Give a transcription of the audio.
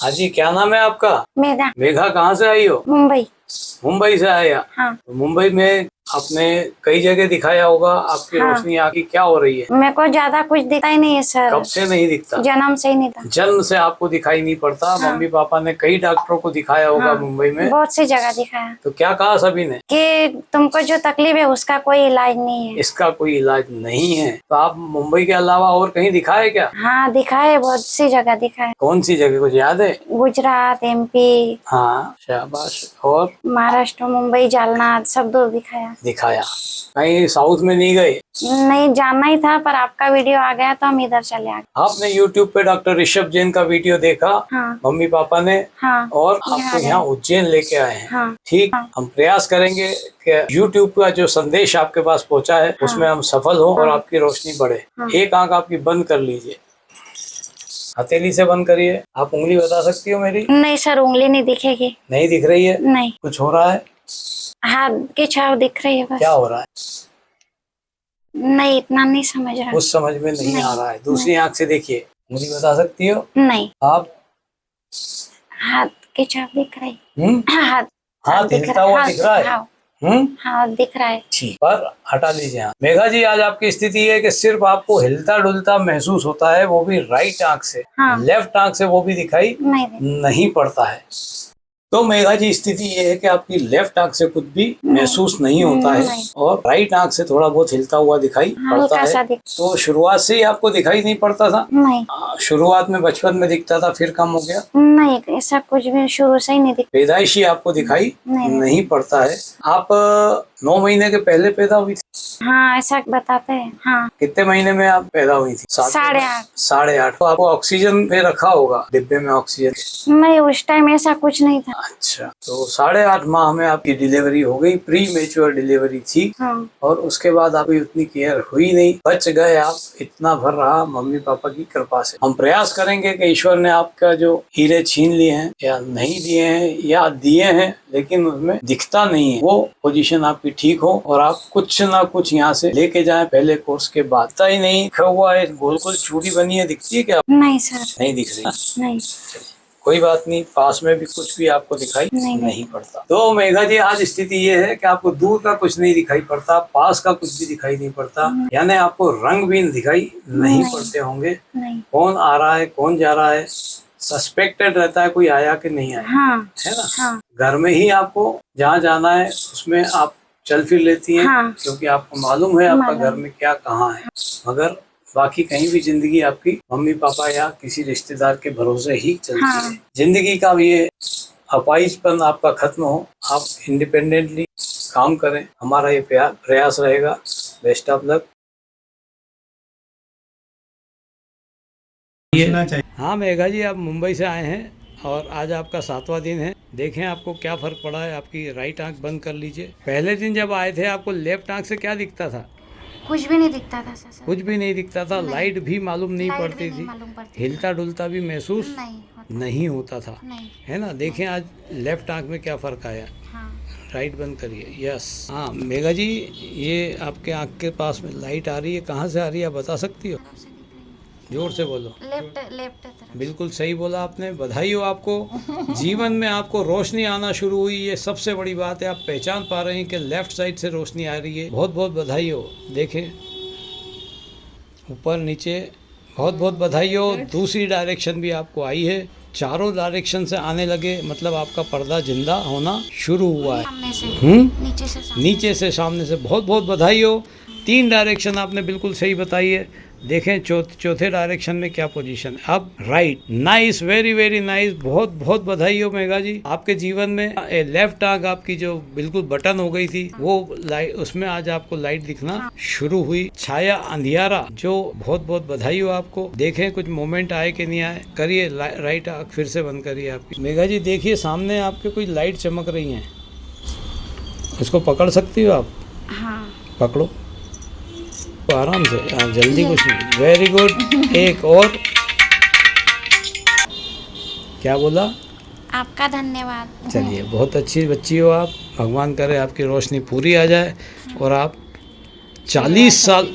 हाँ जी, क्या नाम है आपका? मेघा। मेघा, कहाँ से आई हो? मुंबई। मुंबई से आया? हाँ। तो मुंबई में आपने कई जगह दिखाया होगा, आपकी हाँ। रोशनी आँखी क्या हो रही है? मेरे को ज्यादा कुछ दिखता ही नहीं है सर। कब से नहीं दिखता? जन्म से ही नहीं था। जन्म से आपको दिखाई नहीं पड़ता? हाँ। मम्मी पापा ने कई डॉक्टरों को दिखाया होगा हाँ। मुंबई में? बहुत सी जगह दिखाया। तो क्या कहा सभी ने? कि तुमको जो तकलीफ है उसका कोई इलाज नहीं है। इसका कोई इलाज नहीं है? तो आप मुंबई के अलावा और कहीं दिखाए क्या? हाँ दिखाए, बहुत सी जगह दिखाए। कौन सी जगह, कुछ याद है? गुजरात, MP, हाँ, शाबाश। और महाराष्ट्र, मुंबई, जालना, सब दो दिखाया। दिखाया? कहीं साउथ में नहीं गए? नहीं, जाना ही था पर आपका वीडियो आ गया तो हम इधर चले आ गए। आपने YouTube पे डॉक्टर ऋषभ जैन का वीडियो देखा? हाँ। मम्मी पापा ने? हाँ। और आपको यहाँ उज्जैन लेके आए हैं? हाँ। ठीक। हाँ। हम प्रयास करेंगे कि YouTube का जो संदेश आपके पास पहुँचा है उसमें हम सफल हो और आपकी रोशनी बढ़े। एक आंख आपकी बंद कर लीजिए, हथेली से बंद करिए। आप उंगली बता सकती हो मेरी? नहीं सर, उंगली नहीं दिखेगी। नहीं दिख रही है? नहीं। कुछ हो रहा है? हाथ की छाव दिख रही है बस। क्या हो रहा है? नहीं, इतना नहीं समझ रहा। कुछ समझ में नहीं आ रहा है। दूसरी आंख से देखिए, उंगली बता सकती हो? नहीं। आप? हाथ की छाव दिख रही। हाथ हिलता हुआ दिख रहा है? हाँ दिख रहा है। ठीक, पर हटा लीजिए। हाँ मेघा जी, आज आपकी स्थिति है कि सिर्फ आपको हिलता डुलता महसूस होता है, वो भी राइट आंख से। हाँ। लेफ्ट आंख से वो भी दिखाई नहीं पड़ता है। तो मेघा जी, स्थिति ये है कि आपकी लेफ्ट आंख से कुछ भी महसूस नहीं होता है और राइट आंख से थोड़ा बहुत हिलता हुआ दिखाई पड़ता है। तो शुरुआत से ही आपको दिखाई नहीं पड़ता था? नहीं। शुरुआत में बचपन में दिखता था, फिर कम हो गया? नहीं, ऐसा कुछ भी शुरू से ही नहीं दिखता। पैदाइशी आपको दिखाई नहीं पड़ता है। आप 9 महीने के पहले पैदा हुई थी? हाँ, ऐसा बताते हैं। हाँ। कितने महीने में आप पैदा हुई थी? 8.5। 8.5। तो आपको ऑक्सीजन पे रखा होगा, डिब्बे में ऑक्सीजन? नहीं, उस टाइम ऐसा कुछ नहीं था। अच्छा, तो 8.5 माह में आपकी डिलीवरी हो गई, प्री मेच्योर डिलीवरी थी। हाँ। और उसके बाद आपकी उतनी केयर हुई नहीं, बच गए आप। इतना भर रहा मम्मी पापा की कृपा से। हम प्रयास करेंगे कि ईश्वर ने आपका जो हीरे छीन लिए हैं या नहीं दिए हैं या दिए हैं लेकिन उसमें दिखता नहीं है, वो पोजीशन आपकी ठीक हो और आप कुछ ना कुछ यहाँ से लेके जाएं पहले कोर्स के बाद। पता ही नहीं लिखा हुआ है, गोल गोल चूड़ी बनी है, दिखती है क्या? नहीं सर। नहीं दिख रही? नहीं। कोई बात नहीं, पास में भी कुछ भी आपको दिखाई नहीं पड़ता। तो मेघा जी, आज स्थिति ये है कि आपको दूर का कुछ नहीं दिखाई पड़ता, पास का कुछ भी दिखाई नहीं पड़ता, यानी आपको रंग भी दिखाई नहीं पड़ते होंगे। कौन आ रहा है, कौन जा रहा है, सस्पेक्टेड रहता है कोई आया कि नहीं आया। हाँ। है ना। हाँ। घर में ही आपको जहाँ जाना है उसमें आप चल फिर लेती हैं। हाँ। क्योंकि आपको मालूम है आपका घर में क्या कहाँ है। मगर बाकी कहीं भी जिंदगी आपकी मम्मी पापा या किसी रिश्तेदार के भरोसे ही चलती है। जिंदगी का ये अपाहिजपन आपका खत्म हो, आप इंडिपेंडेंटली काम करें, हमारा ये प्रयास रहेगा। Best of luck. हाँ मेघा जी, आप मुंबई से आए हैं और आज आपका 7वां दिन है। देखें आपको क्या फर्क पड़ा है। आपकी राइट आंख बंद कर लीजिए। पहले दिन जब आए थे आपको लेफ्ट आंख से क्या दिखता था? कुछ भी नहीं दिखता था सर। कुछ भी नहीं दिखता था? लाइट भी मालूम नहीं पड़ती थी? हिलता डुलता भी महसूस नहीं होता था? है ना। देखें आज लेफ्ट आंख में क्या फ़र्क आया। राइट बंद करिए। यस। हाँ मेघा जी, ये आपके आंख के पास में लाइट आ रही है, कहाँ से आ रही है आप बता सकती हो? जोर से बोलो। लेफ्ट तरफ। बिल्कुल सही बोला आपने, बधाई हो आपको। जीवन में आपको रोशनी आना शुरू हुई, ये सबसे बड़ी बात है। आप पहचान पा रहे हैं कि लेफ्ट साइड से रोशनी आ रही है। बहुत बहुत बधाई हो। देखें ऊपर नीचे, बहुत बहुत बधाई हो। दूसरी डायरेक्शन भी आपको आई है, चारों डायरेक्शन से आने लगे, मतलब आपका पर्दा जिंदा होना शुरू हुआ है। नीचे से सामने से बहुत बहुत बधाई हो। 3 डायरेक्शन आपने बिल्कुल सही बताई है। देखें चौथे डायरेक्शन में क्या पोजीशन है। अब right. Nice, very very nice. बहुत बहुत बधाई हो मेघा जी। आपके जीवन में लेफ्ट आंख आपकी जो बिल्कुल बटन हो गई थी वो लाइट, उसमें आज आपको लाइट दिखना शुरू हुई। छाया अंधियारा, जो बहुत बहुत बधाई हो आपको। देखें कुछ मोमेंट आए कि नहीं आए। करिए राइट आंख फिर से बंद करिए आपकी। मेघा जी देखिए सामने आपके कोई लाइट चमक रही है, उसको पकड़ सकती हो आप? हाँ। पकड़ो आराम से, जल्दी कुछ नहीं। Very good. एक और। क्या बोला? आपका धन्यवाद। चलिए, बहुत अच्छी बच्ची हो आप। भगवान करे आपकी रोशनी पूरी आ जाए और आप 40 साल